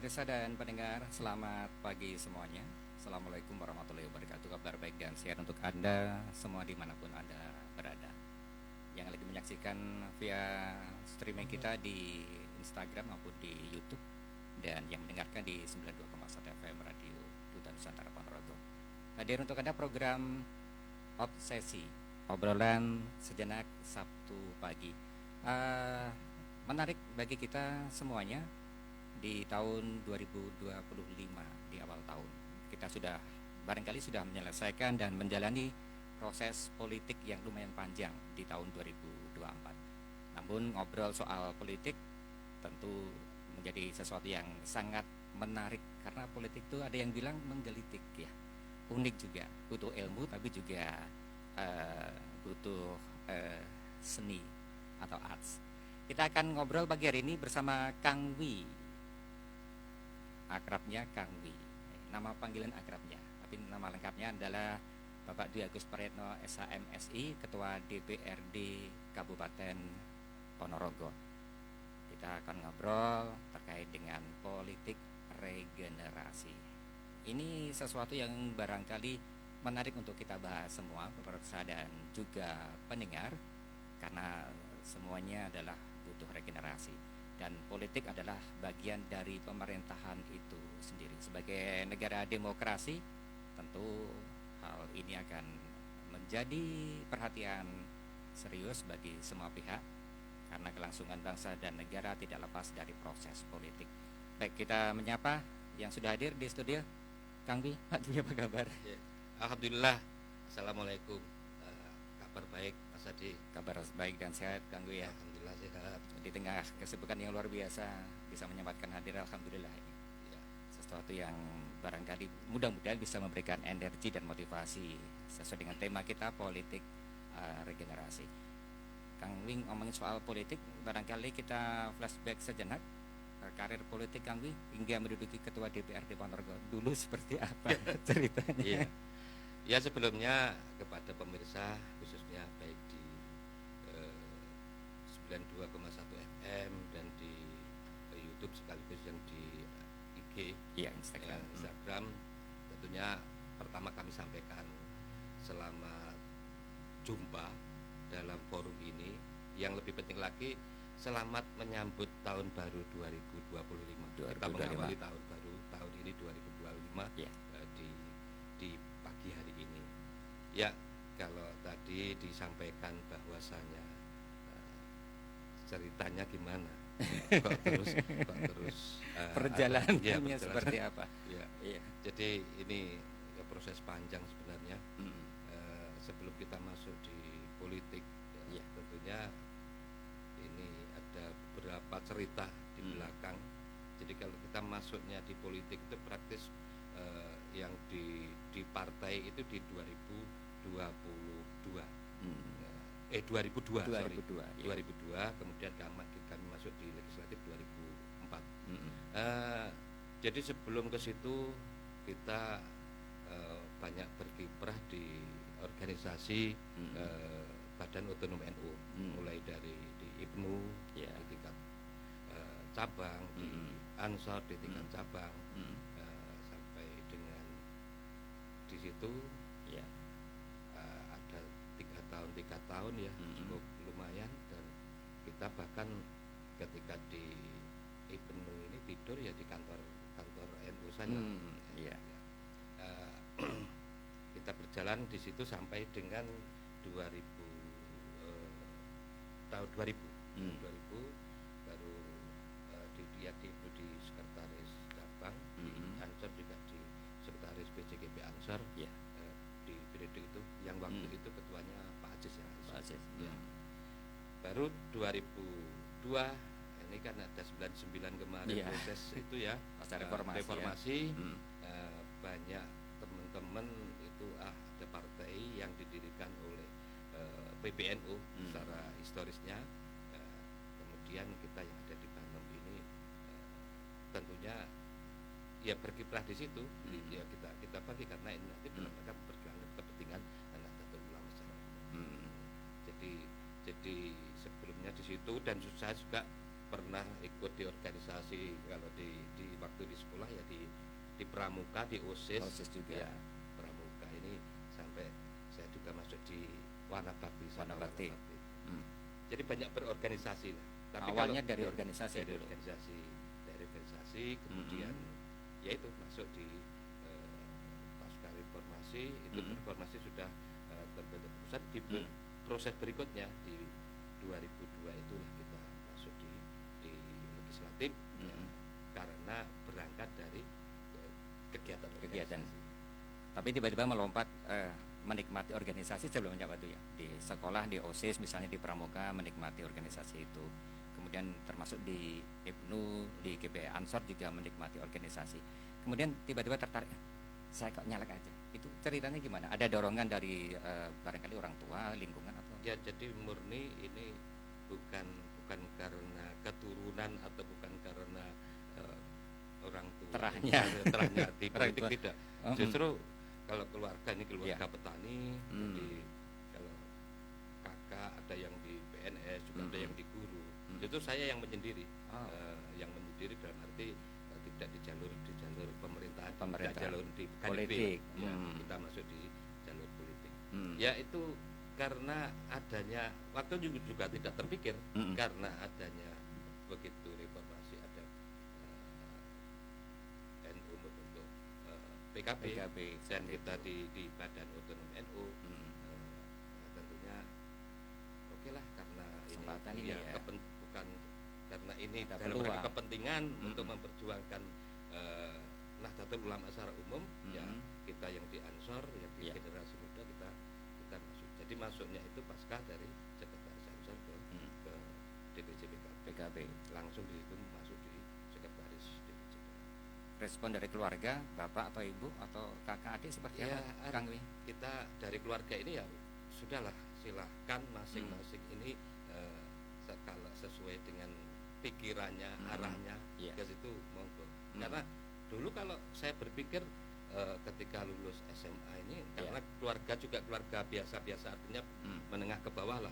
Pemirsa dan pendengar, selamat pagi semuanya. Assalamualaikum warahmatullahi wabarakatuh. Kabar baik dan sehat untuk Anda semua dimanapun Anda berada. Yang lagi menyaksikan via streaming kita di Instagram maupun di YouTube, dan yang mendengarkan di 92,1 FM Radio Duta Nusantara Ponorogo. Hadir untuk Anda program Obsesi, obrolan sejenak Sabtu pagi. Menarik bagi kita semuanya. Di tahun 2025, di awal tahun, kita barangkali sudah menyelesaikan dan menjalani proses politik yang lumayan panjang di tahun 2024. Namun ngobrol soal politik tentu menjadi sesuatu yang sangat menarik, karena politik itu ada yang bilang menggelitik ya, unik juga, butuh ilmu tapi juga butuh seni atau arts. Kita akan ngobrol pagi hari ini bersama Kang Wi, akrabnya Kang Wi, nama panggilan akrabnya, tapi nama lengkapnya adalah Bapak Dwi Agus Prayitno SHMSI, Ketua DPRD Kabupaten Ponorogo. Kita akan ngobrol terkait dengan politik regenerasi. Ini sesuatu yang barangkali menarik untuk kita bahas semua, pemirsa dan juga pendengar, karena semuanya adalah butuh regenerasi. Dan politik adalah bagian dari pemerintahan itu sendiri. Sebagai negara demokrasi, tentu hal ini akan menjadi perhatian serius bagi semua pihak, karena kelangsungan bangsa dan negara tidak lepas dari proses politik. Baik, kita menyapa yang sudah hadir di studio. Kang Wi, Pak Dwi, apa kabar? Ya, Alhamdulillah. Assalamualaikum. Kabar baik, Mas Adi. Kabar baik dan sehat, Kang Wi ya. Alhamdulillah sehat. Di tengah kesibukan yang luar biasa, bisa menyempatkan hadir, alhamdulillah ini. Ya. Sesuatu yang barangkali mudah-mudahan bisa memberikan energi dan motivasi sesuai dengan tema kita, politik regenerasi. Kang Wi ngomongin soal politik, barangkali kita flashback sejenak karir politik Kang Wi hingga menduduki Ketua DPRD Ponorogo. Dulu seperti apa ceritanya? Iya. Ya, sebelumnya kepada pemirsa khususnya baik di 92,1 FM dan di YouTube sekaligus yang di IG, Iya, Instagram. Instagram, tentunya pertama kami sampaikan selamat jumpa dalam forum ini. Yang lebih penting lagi, selamat menyambut tahun baru 2025. Kita mengawali tahun baru tahun ini 2025 ya. Di pagi hari ini. Ya, kalau tadi disampaikan bahwasanya ceritanya gimana? kok terus perjalanannya seperti apa? Ya. Iya. Jadi ini ya, proses panjang sebenarnya. Sebelum kita masuk di politik, ya, tentunya ini ada beberapa cerita di belakang. Jadi kalau kita masuknya di politik itu praktis yang di partai itu di 2002. 2002, ya. 2002, kemudian kami masuk di legislatif 2004. Jadi sebelum ke situ kita banyak berkiprah di organisasi Badan Otonom NU, mulai dari di IPNU, ya, di tingkat cabang, di Ansor di tingkat cabang, sampai dengan di situ ya ada 3 tahun ya, cukup lumayan. Dan kita bahkan ketika di IPNU ini tidur ya di kantor NU saja. Kita berjalan di situ sampai dengan 2000 tahun 2000 baru di IPNU di sekretaris cabang, di Ansor juga di sekretaris PJGP Ansor. Ya. Di periode itu yang waktu itu ketuanya Pak Aziz ya. Pak Aziz. Ya. Baru 2002 ini kan ada 99 kemarin, ya, proses itu ya, masa reformasi ya. Banyak teman-teman itu ada partai yang didirikan oleh PBNU secara historisnya. Kemudian kita yang ada di Banom ini tentunya ya berkiprah di situ. Ya kita bagi karena ini nanti dalam rangka memperjuangkan kepentingan Nahdlatul Ulama secara umum. Jadi sebelumnya di situ, dan saya juga pernah ikut di organisasi, kalau di waktu di sekolah ya di Pramuka, di OSIS. OSIS juga. Ya, Pramuka ini sampai saya juga masuk di Wana Bakti. Wana Bakti. Jadi banyak berorganisasi lah. Tapi awalnya kalau dari organisasi dari dulu. organisasi, kemudian yaitu masuk di pasca reformasi, itu reformasi sudah terbentuk pusat. Di proses berikutnya di 2002 itulah kita masuk di legislatif, ya, karena berangkat dari kegiatan Kegiatan. Tapi tiba-tiba melompat menikmati organisasi sebelumnya Pak ya. Di sekolah, di OSIS misalnya di Pramuka menikmati organisasi itu. Kemudian termasuk di IPNU, di GPI Ansor juga menikmati organisasi. Kemudian tiba-tiba tertarik, saya kok nyalek aja. Itu ceritanya gimana? Ada dorongan dari barangkali orang tua, lingkungan atau? Ya, jadi murni ini bukan karena keturunan atau bukan karena orang tua terahnya di politik, tidak. Justru kalau keluarga ini keluarga petani, jadi kalau kakak ada yang di PNS, juga ada yang di guru. Itu saya yang menyendiri, dalam arti tidak di jalur pemerintahan, tidak jalur di politik. Ya, kita masuk di jalur politik. Ya itu karena adanya waktu juga tidak terpikir, karena adanya begitu reformasi ada NU membentuk PKB dan kita di Badan Otonom NU. Tentunya oke lah, karena ini ya, bukan karena ini dalam rangka kepentingan untuk memperjuangkan Nahdlatul Ulama secara umum, ya kita yang di Ansor, yang di generasi muda kita masuk. Jadi masuknya itu pasca dari sekretaris Ansor ke DPC PKB. Langsung di situ masuk di sekretaris DPC. Respon dari keluarga, bapak atau ibu atau kakak adik seperti apa, Kang Wi? Kita dari keluarga ini ya sudahlah, silahkan masing-masing ini kalau sesuai dengan pikirannya, arahnya ke situ monggo. Karena dulu kalau saya berpikir ketika lulus SMA ini, karena keluarga juga keluarga biasa-biasa, artinya menengah ke bawah lah,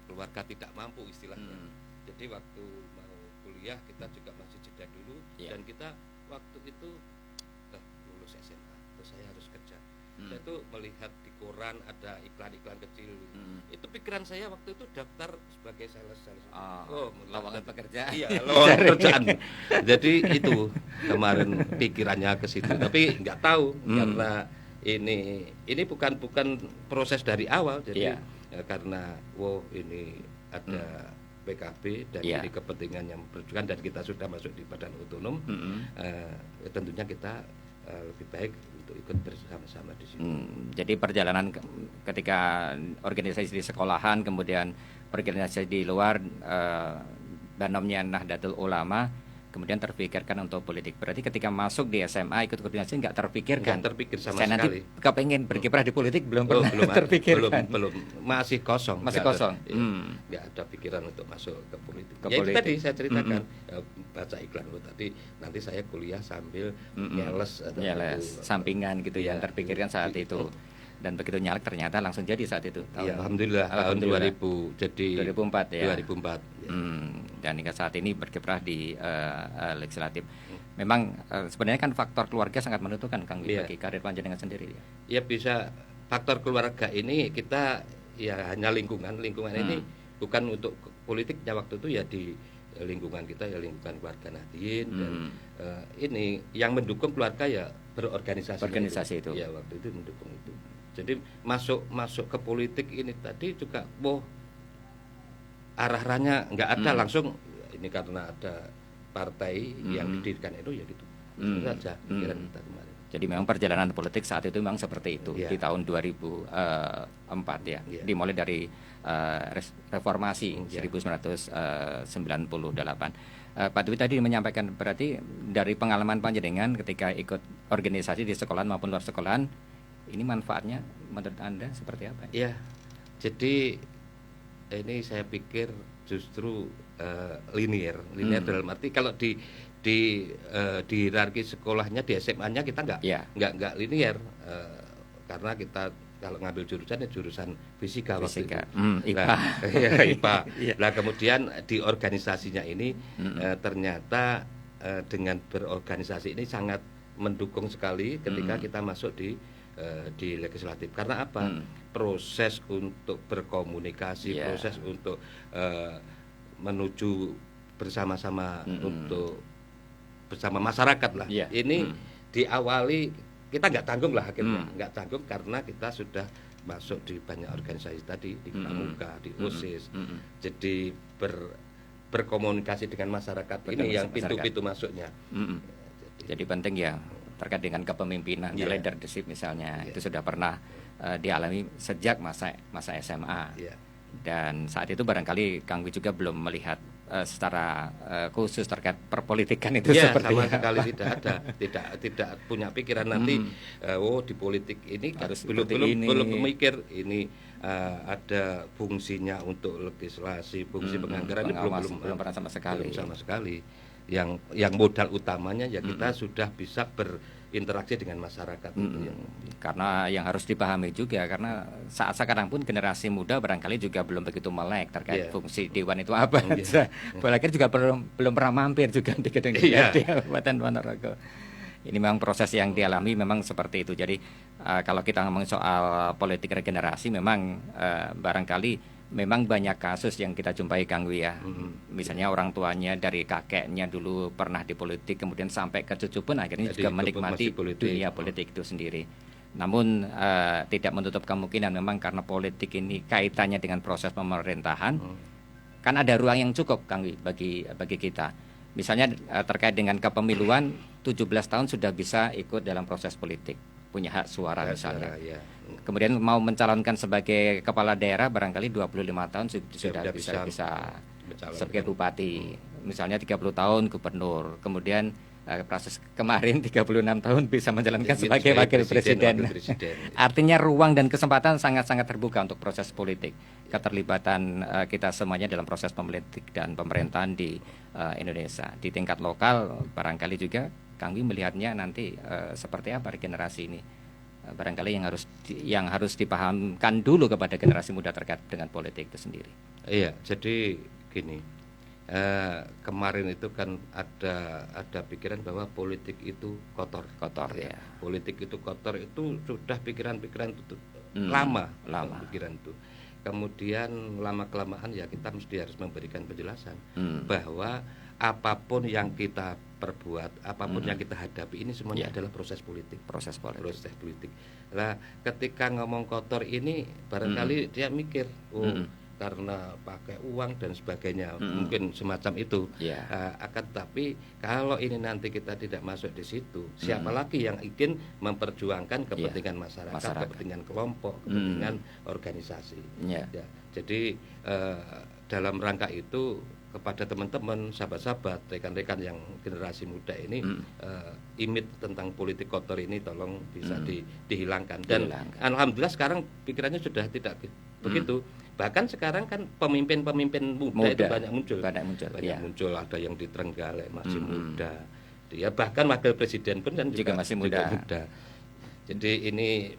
keluarga tidak mampu istilahnya. Jadi waktu mau kuliah kita juga masih jeda dulu, dan kita waktu itu lulus SMA terus saya harus kerja. Saya tuh melihat di koran ada iklan-iklan kecil. Itu pikiran saya waktu itu daftar sebagai sales. Lowongan pekerjaan. Iya, lowongan pekerjaan. Jadi itu kemarin pikirannya ke situ, tapi nggak tahu karena ini bukan proses dari awal. Jadi karena ini ada PKB dan ini kepentingan yang berjuang, dan kita sudah masuk di Badan Otonom, tentunya kita lebih baik untuk ikut bersama-sama di situ. Jadi perjalanan ketika organisasi di sekolahan, kemudian organisasi di luar, banomnya Nahdlatul Ulama, kemudian terpikirkan untuk politik. Berarti ketika masuk di SMA ikut organisasi nggak terpikirkan? Nggak terpikir sama saya sekali. Nanti kepengen berkiprah di politik belum terpikirkan? Belum, masih kosong. Masih kosong. Nggak ada pikiran untuk masuk ke politik. Itu tadi saya ceritakan, baca iklan lo tadi, nanti saya kuliah sambil nyeles sampingan gitu yang terpikirkan saat itu. Dan begitu nyalek ternyata langsung jadi saat itu. Alhamdulillah tahun 2000, jadi 2004 ya. 2004. Dan hingga saat ini berkiprah di legislatif. Memang sebenarnya kan faktor keluarga sangat menentukan, Kang, bagi karir panjenengan sendiri. Ya bisa, faktor keluarga ini kita ya hanya lingkungan ini bukan untuk politiknya waktu itu, ya di lingkungan kita ya lingkungan keluarga Nahdien, dan ini yang mendukung keluarga ya berorganisasi itu. Ya waktu itu mendukung itu. Jadi masuk ke politik ini tadi juga arah-arahnya nggak ada langsung, ini karena ada partai yang didirikan itu, ya gitu. Itu saja pikiran kita kemarin. Jadi memang perjalanan politik saat itu memang seperti itu, di tahun 2004 ya. Dimulai dari reformasi 1998. Pak Dwi tadi menyampaikan, berarti dari pengalaman panjenengan ketika ikut organisasi di sekolahan maupun luar sekolahan, ini manfaatnya menurut Anda seperti apa? Ya, jadi ini saya pikir justru linear dalam arti kalau di hierarki sekolahnya, di SMA-nya kita nggak linear, karena kita kalau ngambil jurusan ya jurusan fisika waktu itu. IPA. Nah, ya, IPA. Iya. Nah, kemudian di organisasinya ini ternyata dengan berorganisasi ini sangat mendukung sekali ketika kita masuk di legislatif. Karena apa? Proses untuk berkomunikasi, proses untuk menuju bersama-sama untuk bersama masyarakat lah. Ini diawali kita nggak tanggung lah akhirnya, nggak tanggung karena kita sudah masuk di banyak organisasi tadi, di Pramuka, di OSIS. Jadi berkomunikasi dengan masyarakat ini yang pintu-pintu masuknya. Jadi penting ya terkait dengan kepemimpinan, leadership misalnya, itu sudah pernah dialami sejak masa SMA. Dan saat itu barangkali Kang Wi juga belum melihat secara khusus terkait perpolitikan itu seperti sama sekali tidak punya pikiran nanti di politik ini harus belum memikir ini ada fungsinya untuk legislasi, fungsi penganggaran belum pernah sama sekali. Yang modal utamanya ya kita sudah bisa berinteraksi dengan masyarakat. Karena yang harus dipahami juga, karena saat sekarang pun generasi muda barangkali juga belum begitu melek terkait fungsi dewan itu apa. Bahkan juga belum pernah mampir juga di gedung DPRD Kabupaten Ponorogo. Ini memang proses yang dialami memang seperti itu. Jadi kalau kita ngomong soal politik regenerasi, memang barangkali memang banyak kasus yang kita jumpai Kang Wi ya. Misalnya orang tuanya dari kakeknya dulu pernah di politik, kemudian sampai ke cucu pun akhirnya juga menikmati dunia politik itu sendiri. Namun tidak menutup kemungkinan memang karena politik ini kaitannya dengan proses pemerintahan, kan ada ruang yang cukup Kang Wi bagi kita. Misalnya terkait dengan kepemiluan, 17 tahun sudah bisa ikut dalam proses politik, punya hak suara misalnya. Kemudian mau mencalonkan sebagai kepala daerah barangkali 25 tahun sudah bisa sebagai bupati. Misalnya 30 tahun gubernur. Kemudian proses kemarin 36 tahun bisa menjalankan sebagai wakil presiden. Artinya ruang dan kesempatan sangat-sangat terbuka untuk proses politik. Keterlibatan kita semuanya dalam proses politik dan pemerintahan di Indonesia. Di tingkat lokal barangkali juga Kang Wi melihatnya nanti seperti apa regenerasi ini. Barangkali yang harus dipahamkan dulu kepada generasi muda terkait dengan politik itu sendiri. Iya, jadi gini, kemarin itu kan ada pikiran bahwa politik itu kotor ya. Politik itu kotor itu sudah pikiran-pikiran itu lama pikiran itu. Kemudian lama kelamaan ya kita mesti harus memberikan penjelasan bahwa apapun yang kita perbuat, apapun yang kita hadapi ini semuanya adalah proses politik. Nah, ketika ngomong kotor ini barangkali dia mikir, karena pakai uang dan sebagainya, mungkin semacam itu. Akan tetapi kalau ini nanti kita tidak masuk di situ, siapa lagi yang ingin memperjuangkan kepentingan masyarakat, kepentingan kelompok, kepentingan organisasi. Jadi dalam rangka itu kepada teman-teman, sahabat-sahabat, rekan-rekan yang generasi muda ini, imit tentang politik kotor ini tolong bisa dihilangkan. Dan alhamdulillah sekarang pikirannya sudah tidak begitu. Bahkan sekarang kan pemimpin-pemimpin muda itu banyak muncul. Muncul, ada yang di Trenggalek masih muda. Dia bahkan wakil presiden pun kan juga masih muda. Jadi ini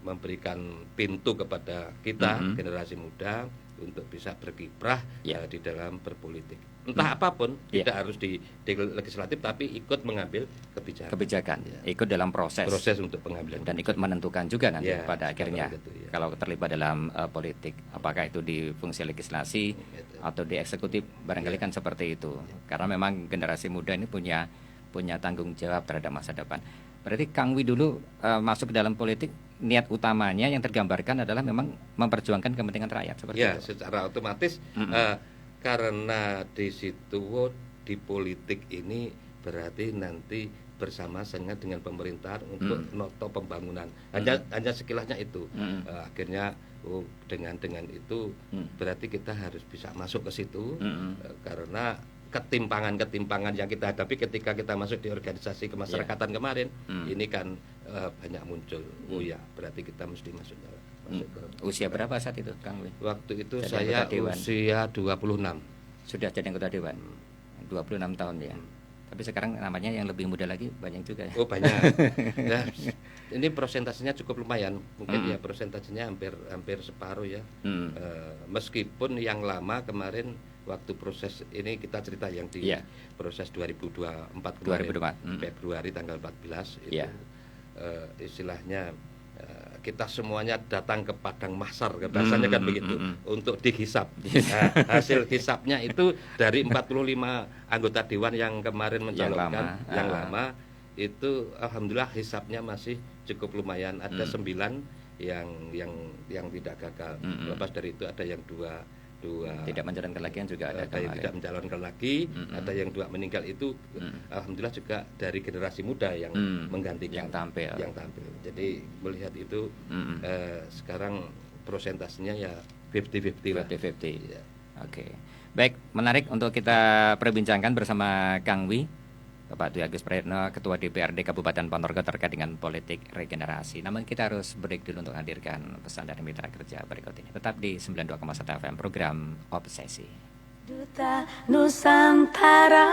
memberikan pintu kepada kita generasi muda untuk bisa berkiprah di dalam berpolitik. Entah apapun, tidak harus di legislatif, tapi ikut mengambil kebijakan. Ikut dalam proses untuk pengambilan dan ikut menentukan juga nanti pada akhirnya kalau terlibat dalam politik, apakah itu di fungsi legislasi atau di eksekutif, barangkali kan seperti itu. Karena memang generasi muda ini punya tanggung jawab terhadap masa depan. Berarti Kang Wi dulu masuk ke dalam politik, niat utamanya yang tergambarkan adalah memang memperjuangkan kepentingan rakyat seperti itu. Secara otomatis karena di situ di politik ini berarti nanti bersama-sama dengan pemerintahan untuk noto pembangunan. Hanya sekilasnya itu. Akhirnya dengan itu berarti kita harus bisa masuk ke situ karena ketimpangan yang kita hadapi ketika kita masuk di organisasi kemasyarakatan kemarin ini kan banyak muncul. Berarti kita mesti masuk ke usia berapa saat itu Kang Wi? Waktu itu saya usia 26. Sudah jadi anggota dewan. 26 tahun ya. Tapi sekarang namanya yang lebih muda lagi banyak juga ya. Oh banyak. Nah, ini prosentasenya cukup lumayan, mungkin ya prosentasenya hampir separuh ya. Meskipun yang lama kemarin waktu proses ini kita cerita yang di proses 2024 kemarin, Februari tanggal 14 itu istilahnya kita semuanya datang ke padang mahsyar, bahasanya kan begitu, untuk dihisap. Nah, hasil hisapnya itu dari 45 anggota dewan yang kemarin mencalonkan yang lama itu alhamdulillah hisapnya masih cukup lumayan, ada 9 yang tidak gagal. Lepas dari itu ada yang dua tidak mencalonkan lagi, yang juga ada yang tidak mencalonkan lagi, ada yang 2 meninggal itu alhamdulillah juga dari generasi muda yang menggantikan, yang tampil. Jadi melihat itu sekarang prosentasenya ya 50-50 lah. 50-50. Ya. Oke. Baik, menarik untuk kita perbincangkan bersama Kang Wi, Bapak Dwi Agus Prayitno, Ketua DPRD Kabupaten Ponorogo terkait dengan politik regenerasi. Namun kita harus break dulu untuk hadirkan pesan dari mitra kerja berikut ini. Tetap di 92,1 FM, program Obsesi. Duta Nusantara.